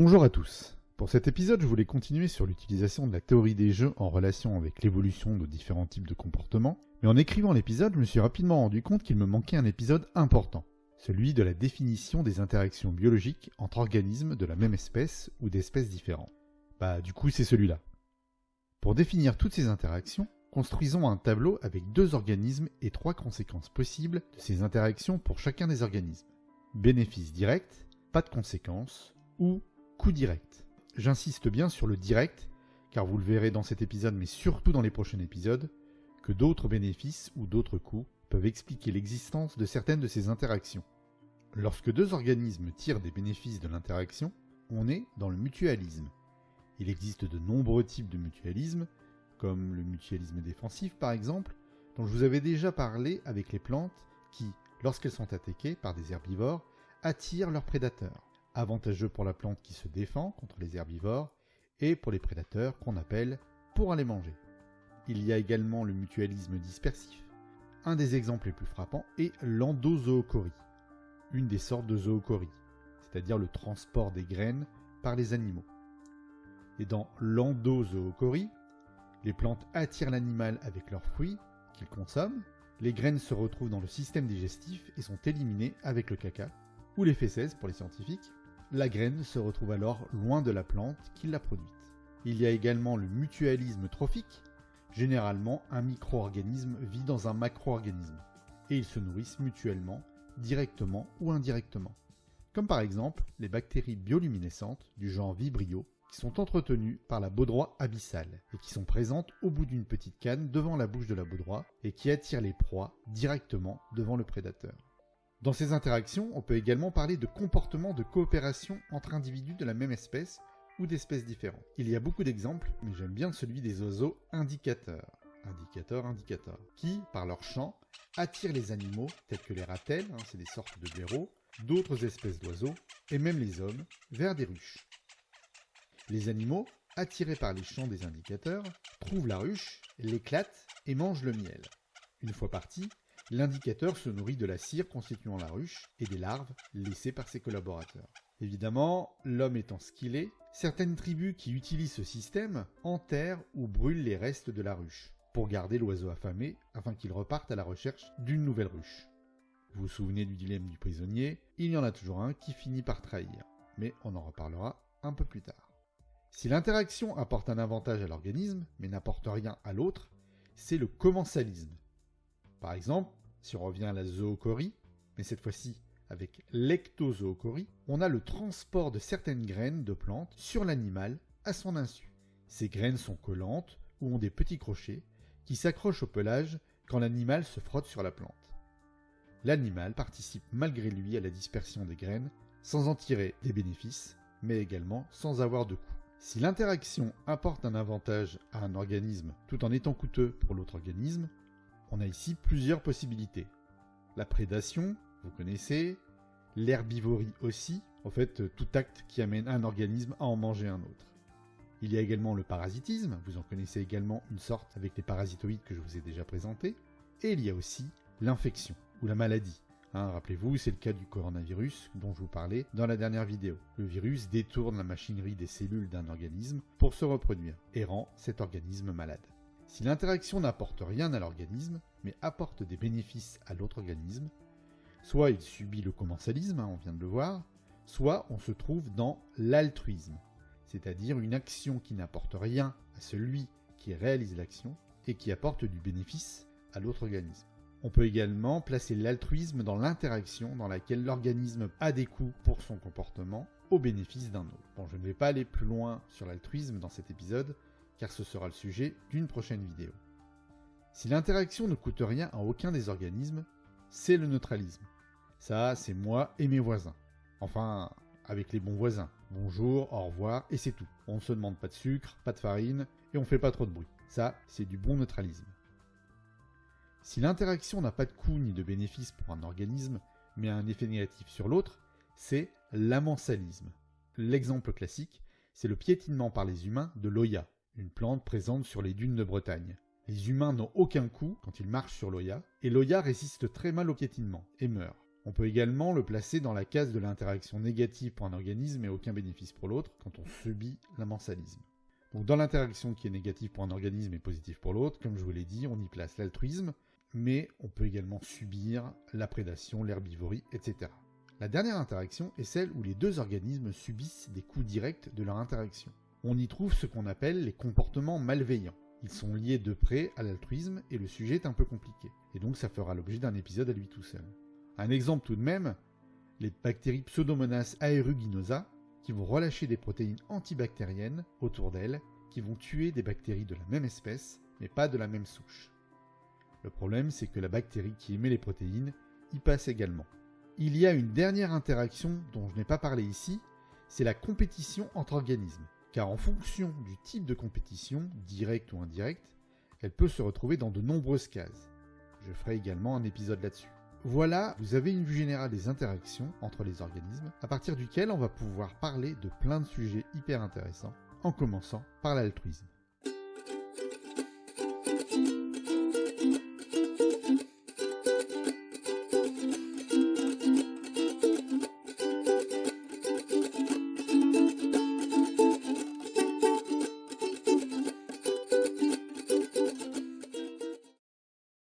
Bonjour à tous. Pour cet épisode, je voulais continuer sur l'utilisation de la théorie des jeux en relation avec l'évolution de différents types de comportements, mais en écrivant l'épisode, je me suis rapidement rendu compte qu'il me manquait un épisode important, celui de la définition des interactions biologiques entre organismes de la même espèce ou d'espèces différentes. Du coup, c'est celui-là. Pour définir toutes ces interactions, construisons un tableau avec 2 organismes et 3 conséquences possibles de ces interactions pour chacun des organismes. Bénéfice direct, pas de conséquences, ou coût direct. J'insiste bien sur le direct, car vous le verrez dans cet épisode, mais surtout dans les prochains épisodes, que d'autres bénéfices ou d'autres coûts peuvent expliquer l'existence de certaines de ces interactions. Lorsque 2 organismes tirent des bénéfices de l'interaction, on est dans le mutualisme. Il existe de nombreux types de mutualisme, comme le mutualisme défensif par exemple, dont je vous avais déjà parlé avec les plantes qui, lorsqu'elles sont attaquées par des herbivores, attirent leurs prédateurs. Avantageux pour la plante qui se défend contre les herbivores et pour les prédateurs qu'on appelle pour aller manger. Il y a également le mutualisme dispersif. Un des exemples les plus frappants est l'endozoochorie, une des sortes de zoochorie, c'est-à-dire le transport des graines par les animaux. Et dans l'endozoochorie, les plantes attirent l'animal avec leurs fruits qu'ils consomment, les graines se retrouvent dans le système digestif et sont éliminées avec le caca, ou les fécès pour les scientifiques. La graine se retrouve alors loin de la plante qui l'a produite. Il y a également le mutualisme trophique. Généralement, un micro-organisme vit dans un macro-organisme, et ils se nourrissent mutuellement, directement ou indirectement. Comme par exemple les bactéries bioluminescentes du genre Vibrio, qui sont entretenues par la baudroie abyssale, et qui sont présentes au bout d'une petite canne devant la bouche de la baudroie, et qui attirent les proies directement devant le prédateur. Dans ces interactions, on peut également parler de comportements de coopération entre individus de la même espèce ou d'espèces différentes. Il y a beaucoup d'exemples, mais j'aime bien celui des oiseaux indicateurs, qui, par leur chant, attirent les animaux, tels que les ratels, c'est des sortes de blaireaux, d'autres espèces d'oiseaux, et même les hommes, vers des ruches. Les animaux, attirés par les chants des indicateurs, trouvent la ruche, l'éclatent et mangent le miel. Une fois parti, l'indicateur se nourrit de la cire constituant la ruche et des larves laissées par ses collaborateurs. Évidemment, l'homme étant ce qu'il est, certaines tribus qui utilisent ce système enterrent ou brûlent les restes de la ruche pour garder l'oiseau affamé afin qu'il reparte à la recherche d'une nouvelle ruche. Vous vous souvenez du dilemme du prisonnier, il y en a toujours un qui finit par trahir, mais on en reparlera un peu plus tard. Si l'interaction apporte un avantage à l'organisme mais n'apporte rien à l'autre, c'est le commensalisme. Par exemple, si on revient à la zoochorie, mais cette fois-ci avec l'ectozoochorie, on a le transport de certaines graines de plantes sur l'animal à son insu. Ces graines sont collantes ou ont des petits crochets qui s'accrochent au pelage quand l'animal se frotte sur la plante. L'animal participe malgré lui à la dispersion des graines sans en tirer des bénéfices, mais également sans avoir de coût. Si l'interaction apporte un avantage à un organisme tout en étant coûteux pour l'autre organisme, on a ici plusieurs possibilités. La prédation, vous connaissez, l'herbivorie aussi, en fait tout acte qui amène un organisme à en manger un autre. Il y a également le parasitisme, vous en connaissez également une sorte avec les parasitoïdes que je vous ai déjà présentés, et il y a aussi l'infection ou la maladie. Rappelez-vous, c'est le cas du coronavirus dont je vous parlais dans la dernière vidéo. Le virus détourne la machinerie des cellules d'un organisme pour se reproduire et rend cet organisme malade. Si l'interaction n'apporte rien à l'organisme, mais apporte des bénéfices à l'autre organisme, soit il subit le commensalisme, on vient de le voir, soit on se trouve dans l'altruisme, c'est-à-dire une action qui n'apporte rien à celui qui réalise l'action et qui apporte du bénéfice à l'autre organisme. On peut également placer l'altruisme dans l'interaction dans laquelle l'organisme a des coûts pour son comportement au bénéfice d'un autre. Je ne vais pas aller plus loin sur l'altruisme dans cet épisode, car ce sera le sujet d'une prochaine vidéo. Si l'interaction ne coûte rien à aucun des organismes, c'est le neutralisme. Ça, c'est moi et mes voisins. Enfin, avec les bons voisins. Bonjour, au revoir, et c'est tout. On ne se demande pas de sucre, pas de farine, et on fait pas trop de bruit. Ça, c'est du bon neutralisme. Si l'interaction n'a pas de coût ni de bénéfice pour un organisme, mais a un effet négatif sur l'autre, c'est l'amensalisme. L'exemple classique, c'est le piétinement par les humains de l'Oya, une plante présente sur les dunes de Bretagne. Les humains n'ont aucun coût quand ils marchent sur l'Oya, et l'Oya résiste très mal au piétinement et meurt. On peut également le placer dans la case de l'interaction négative pour un organisme et aucun bénéfice pour l'autre quand on subit l'amensalisme. Donc dans l'interaction qui est négative pour un organisme et positive pour l'autre, comme je vous l'ai dit, on y place l'altruisme, mais on peut également subir la prédation, l'herbivorie, etc. La dernière interaction est celle où les deux organismes subissent des coûts directs de leur interaction. On y trouve ce qu'on appelle les comportements malveillants. Ils sont liés de près à l'altruisme et le sujet est un peu compliqué. Et donc ça fera l'objet d'un épisode à lui tout seul. Un exemple tout de même, les bactéries Pseudomonas aeruginosa qui vont relâcher des protéines antibactériennes autour d'elles qui vont tuer des bactéries de la même espèce mais pas de la même souche. Le problème c'est que la bactérie qui émet les protéines y passe également. Il y a une dernière interaction dont je n'ai pas parlé ici, c'est la compétition entre organismes. Car en fonction du type de compétition, directe ou indirecte, elle peut se retrouver dans de nombreuses cases. Je ferai également un épisode là-dessus. Voilà, vous avez une vue générale des interactions entre les organismes, à partir duquel on va pouvoir parler de plein de sujets hyper intéressants, en commençant par l'altruisme.